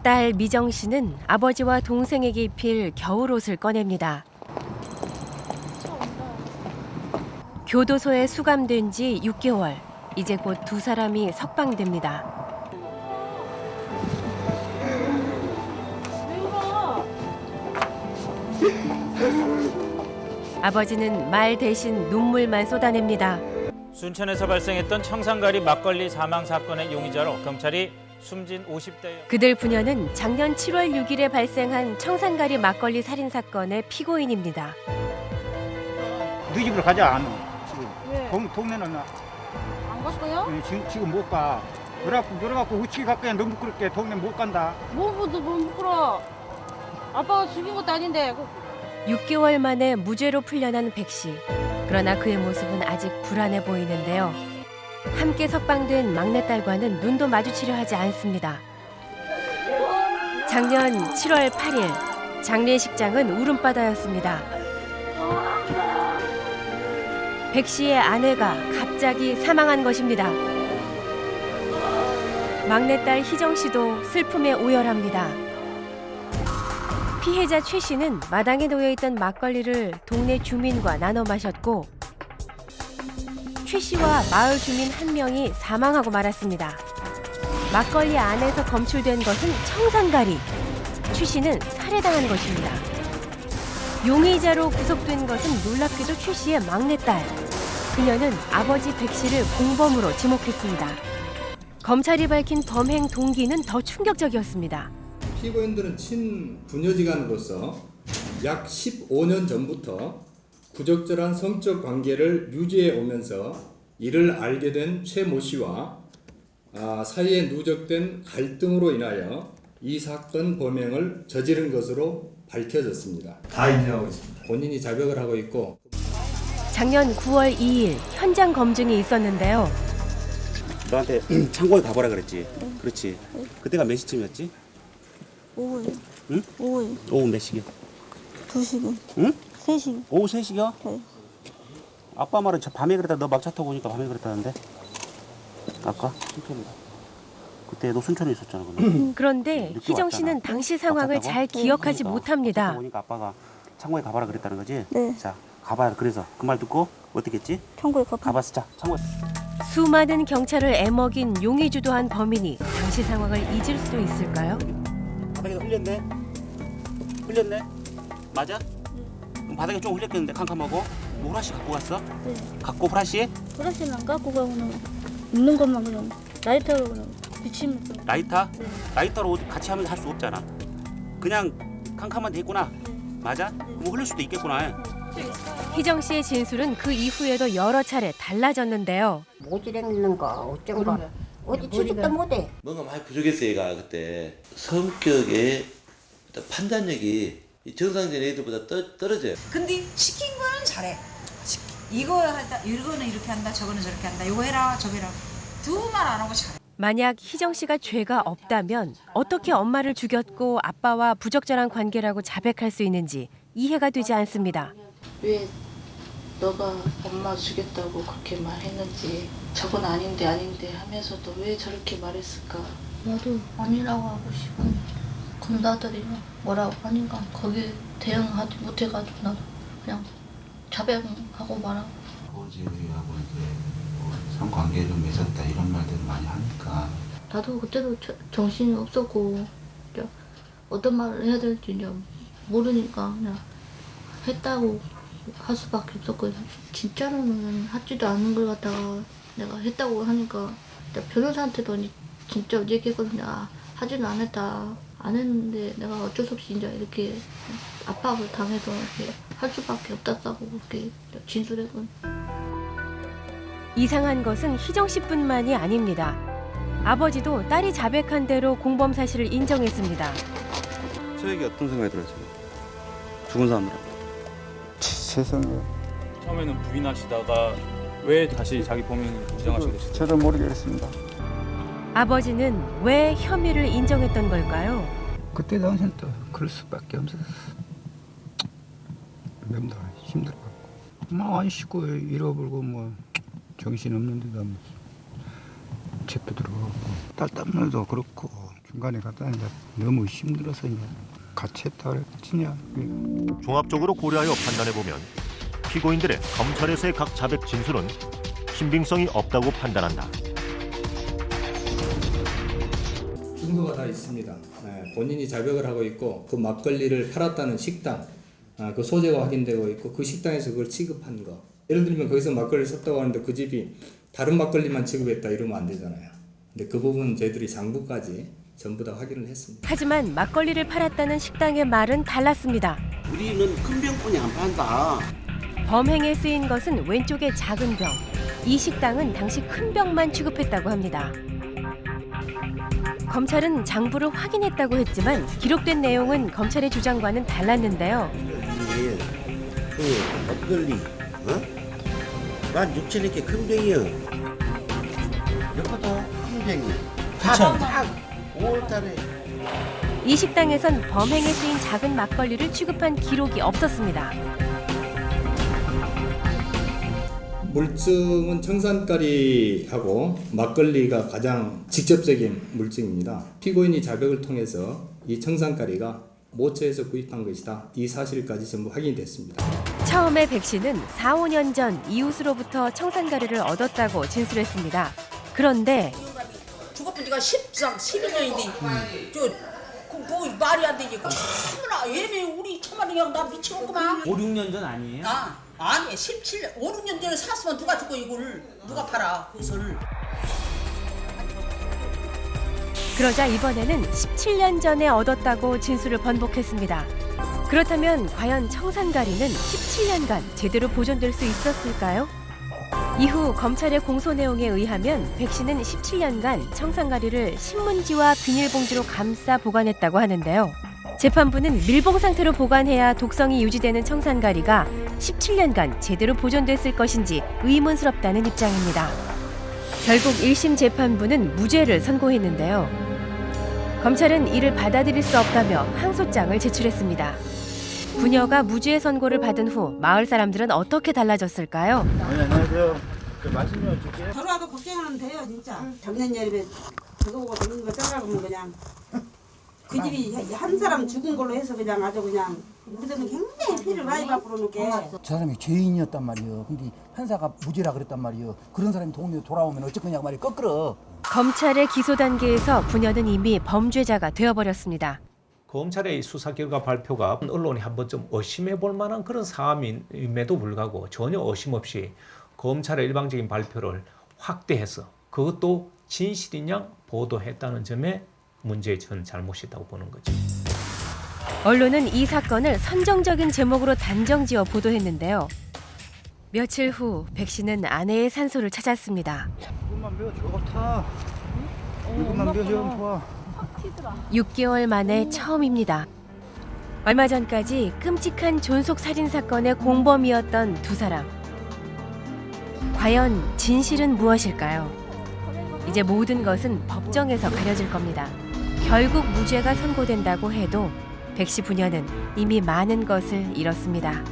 딸 미정 씨는 아버지와 동생에게 입힐 겨울옷을 꺼냅니다. 교도소에 수감된 지 6개월. 이제 곧 두 사람이 석방됩니다. 아버지는 말 대신 눈물만 쏟아냅니다. 순천에서 발생했던 청산가리 막걸리 사망 사건의 용의자로 검찰이 숨진 50대 그들 부녀는 작년 7월 6일에 발생한 청산가리 막걸리 살인 사건의 피고인입니다. 너희 집으로 가자. 지금 왜? 동네는 안 갈 거야? 지금 못 가. 그래갖고 우측에 갈 거야. 너무 부끄럽게 동네 못 간다. 뭐 부끄러? 아빠가 죽인 것도 아닌데. 6개월 만에 무죄로 풀려난 백 씨. 그러나 그의 모습은 아직 불안해 보이는데요. 함께 석방된 막내딸과는 눈도 마주치려 하지 않습니다. 작년 7월 8일 장례식장은 울음바다였습니다. 백 씨의 아내가 갑자기 사망한 것입니다. 막내딸 희정 씨도 슬픔에 오열합니다. 피해자 최 씨는 마당에 놓여있던 막걸리를 동네 주민과 나눠 마셨고 최 씨와 마을 주민 한 명이 사망하고 말았습니다. 막걸리 안에서 검출된 것은 청산가리. 최 씨는 살해당한 것입니다. 용의자로 구속된 것은 놀랍게도 최 씨의 막내딸. 그녀는 아버지 백 씨를 공범으로 지목했습니다. 검찰이 밝힌 범행 동기는 더 충격적이었습니다. 피고인들은 친부녀지간으로서 약 15년 전부터 부적절한 성적 관계를 유지해 오면서 이를 알게 된 최 모 씨와 사이에 누적된 갈등으로 인하여 이 사건 범행을 저지른 것으로 밝혀졌습니다. 다 인정하고 있습니다. 본인이 자백을 하고 있고 작년 9월 2일 현장 검증이 있었는데요. 너한테 창고에 가보라 그랬지? 그렇지. 그때가 몇 시쯤이었지? 오후에. 응? 오후에. 오후 몇 시겨? 2시간. 응? 3시간. 오후 3시겨? 네. 아빠 말은 밤에 그랬다. 너 막차 타고 오니까 밤에 그랬다는데? 아까? 순천이다. 그때 너 순천에 있었잖아. 그런데 희정 씨는 당시 상황을 잘 기억하지 못합니다. 오니까 아빠가 창고에 가봐라 그랬다는 거지? 네. 자, 가봐라. 그래서 그 말 듣고 어떻게 했지? 창고에 가봐. 가봤어. 자, 창고에. 수많은 경찰을 애먹인 용의주도한 범인이 당시 상황을 잊을 수 있을까요? 바닥에서 흘렸네? 흘렸네? 맞아? 그럼 바닥에 좀 흘렸겠는데 캄캄하고? 뭐 후라시 갖고 갔어? 네. 갖고 후라시? 브러쉬는 안 갖고 가고는 있는 것만 그냥 라이터로 그냥 비치면 좀. 라이터? 네. 라이터로 같이 하면서 할 수 없잖아. 그냥 캄캄한 데 있구나. 네. 맞아? 뭐 흘릴 수도 있겠구나. 희정 씨의 진술은 그 이후에도 여러 차례 달라졌는데요. 모질했는가 어쩐가 어디 취직도 못해. 뭔가 많이 부족했어요. 얘가 그때 성격의 판단력이 정상적인 애들보다 떨어져요. 근데 시킨 거는 잘해. 이거 한다, 이거는 이렇게 한다, 저거는 저렇게 한다. 이거 해라, 저거 해라. 두 말 안 하고 잘해. 만약 희정 씨가 죄가 없다면 어떻게 엄마를 죽였고 아빠와 부적절한 관계라고 자백할 수 있는지 이해가 되지 않습니다. 왜 너가 엄마 죽였다고 그렇게 말했는지 저건 아닌데 하면서도 왜 저렇게 말했을까? 나도 아니라고 하고 싶은데 검사들이 뭐라고 하니까 거기에 대응하지 못해가지고 나도 그냥 자백하고 말하고. 아버지하고 이제 성관계를 맺었다 이런 말들을 많이 하니까 나도 그때도 정신이 없었고 이제 어떤 말을 해야 될지 이제 모르니까 그냥 했다고 할 수밖에 없었고, 진짜로는 하지도 않은 걸 갖다가 내가 했다고 하니까 변호사한테도 진짜 얘기했거든요. 하지는 않았다. 안 했는데 내가 어쩔 수 없이 이제 이렇게 압박을 당해서 이렇게 할 수밖에 없다고 그렇게 진술했거든요. 이상한 것은 희정 씨뿐만이 아닙니다. 아버지도 딸이 자백한 대로 공범 사실을 인정했습니다. 저에게 어떤 생각이 들어요? 죽은 사람들하고. 세상에. 처음에는 부인하시다가 왜 다시 자기 범행을 인정하시게 되셨어요? 저도 모르겠습니다. 아버지는 왜 혐의를 인정했던 걸까요? 그때 당시엔 또 그럴 수밖에 없었어. 너무 힘들어갖고 안 씻고 잃어버리고 정신 없는데도 재표 들어가고 딸 때문에도 그렇고 중간에 갔다 이제 너무 힘들어서 이제 같이 했다 그랬지냐. 종합적으로 고려하여 판단해보면 피고인들의 검찰에서의 각 자백 진술은 신빙성이 없다고 판단한다. 증거가 다 있습니다. 본인이 자백을 하고 있고 그 막걸리를 팔았다는 식당, 그 소재가 확인되고 있고 그 식당에서 그걸 취급한 거. 예를 들면 거기서 막걸리를 샀다고 하는데 그 집이 다른 막걸리만 취급했다 이러면 안 되잖아요. 근데 그 부분 저희들이 장부까지 전부 다 확인을 했습니다. 하지만 막걸리를 팔았다는 식당의 말은 달랐습니다. 우리는 큰 병뿐이 안 판다. 범행에 쓰인 것은 왼쪽의 작은 병. 이 식당은 당시 큰 병만 취급했다고 합니다. 검찰은 장부를 확인했다고 했지만 기록된 내용은 검찰의 주장과는 달랐는데요. 이게 그 막걸리, 16,000원 이렇게 큰 병이요. 이것도 큰 병이. 5월달에. 이 식당에선 범행에 쓰인 작은 막걸리를 취급한 기록이 없었습니다. 물증은 청산가리하고 막걸리가 가장 직접적인 물증입니다. 피고인이 자백을 통해서 이 청산가리가 모처에서 구입한 것이다. 이 사실까지 전부 확인이 됐습니다. 처음에 백 씨는 4, 5년 전 이웃으로부터 청산가리를 얻었다고 진술했습니다. 그런데 죽어본 지가 12년인데 뭐 말이 안 되지. 참나 얘네 우리 참말이 그냥 나 미치겠구만. 5, 6년 전 아니에요? 아니 17년 5, 6년 전에 샀으면 누가 죽고 이걸 누가 팔아 그것을. 그러자 이번에는 17년 전에 얻었다고 진술을 번복했습니다. 그렇다면 과연 청산가리는 17년간 제대로 보존될 수 있었을까요? 이후 검찰의 공소 내용에 의하면 백 씨는 17년간 청산가리를 신문지와 비닐봉지로 감싸 보관했다고 하는데요. 재판부는 밀봉 상태로 보관해야 독성이 유지되는 청산가리가 17년간 제대로 보존됐을 것인지 의문스럽다는 입장입니다. 결국 1심 재판부는 무죄를 선고했는데요. 검찰은 이를 받아들일 수 없다며 항소장을 제출했습니다. 부녀가 무죄 선고를 받은 후 마을 사람들은 어떻게 달라졌을까요? 안녕하세요. 말씀 좀 줄게요. 서로하고 걱정하면 돼요 진짜. 작년 여름에 그거 보고 되는 거 생각하면 그냥 그 집이 한 사람 죽은 걸로 해서 그냥 아주 그냥 우리들은 굉장히 피를 많이 받고 놓게. 저 사람이 죄인이었단 말이에요. 근데 판사가 무죄라 그랬단 말이에요. 그런 사람이 동네에 돌아오면 어쩔 거냐고 말이 거꾸로. 검찰의 기소 단계에서 부녀는 이미 범죄자가 되어버렸습니다. 검찰의 수사 결과 발표가 언론이 한 번쯤 의심해 볼 만한 그런 사안임에도 불구하고 전혀 의심 없이 검찰의 일방적인 발표를 확대해서 그것도 진실이냐 보도했다는 점에 문제의 전 잘못이라고 보는 거죠. 언론은 이 사건을 선정적인 제목으로 단정지어 보도했는데요. 며칠 후 백 씨는 아내의 산소를 찾았습니다. 조금만 배워 좋다. 조금만 배워 좋아. 6개월 만에 처음입니다. 얼마 전까지 끔찍한 존속 살인 사건의 공범이었던 두 사람. 과연 진실은 무엇일까요? 이제 모든 것은 법정에서 가려질 겁니다. 결국 무죄가 선고된다고 해도 백 씨 부녀는 이미 많은 것을 잃었습니다.